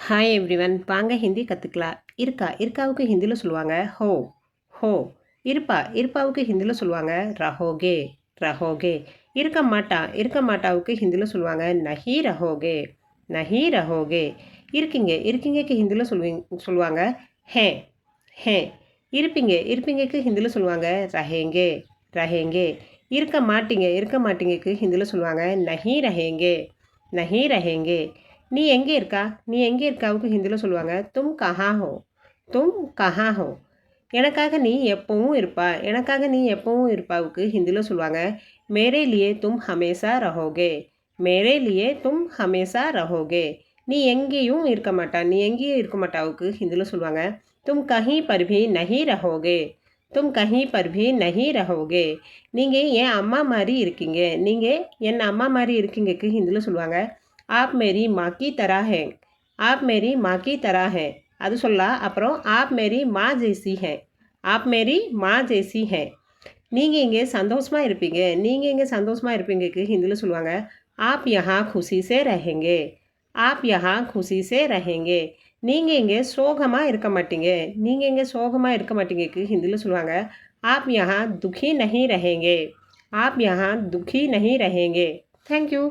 Hi everyone, வாங்க ஹிந்தி கற்றுக்கலாம். இருக்காவுக்கு ஹிந்தியில் சொல்லுவாங்க ஹோ ஹோ. இருப்பாவுக்கு ஹிந்தியில் சொல்லுவாங்க ரஹோகே ரஹோகே. இருக்க மாட்டாவுக்கு ஹிந்தியில் சொல்லுவாங்க நஹி ரஹோகே நஹி ரஹோகே. இருக்கீங்கக்கு ஹிந்தியில் சொல்லுவாங்க ஹே ஹே. இருப்பீங்கக்கு ஹிந்தியில் சொல்லுவாங்க ரஹேங்கே ரஹேங்கே. இருக்க மாட்டீங்கக்கு ஹிந்தியில் சொல்லுவாங்க நஹி ரஹேங்கே நஹி ரஹேங்கே. நீ எங்கே இருக்காவுக்கு ஹிந்தியில் சொல்லுவாங்க தும் கஹா ஹோ. எனக்காக நீ எப்பவும் இருப்பாவுக்கு ஹிந்தியில் சொல்லுவாங்க மேரே லியே தும் ஹமேசா ரஹோகே. நீ எங்கேயும் இருக்க மாட்டாவுக்கு ஹிந்தியில் சொல்லுவாங்க தும் கஹீ பர் பி நஹீ ரஹோகே. நீங்கள் என் அம்மா மாதிரி இருக்கீங்கக்கு ஹிந்தியில் சொல்லுவாங்க आप मेरी माँ की तरह हैं. அது சொல்லலாம். அப்புறம் आप मेरी माँ जैसी हैं. நீங்கள் இங்கே சந்தோஷமாக இருப்பீங்கக்கு ஹிந்தியில் சொல்லுவாங்க आप यहाँ खुशी से रहेंगे. நீங்கள் இங்கே சோகமாக இருக்க மாட்டீங்கக்கு ஹிந்தியில் சொல்லுவாங்க आप यहाँ दुखी नहीं रहेंगे. Thank you.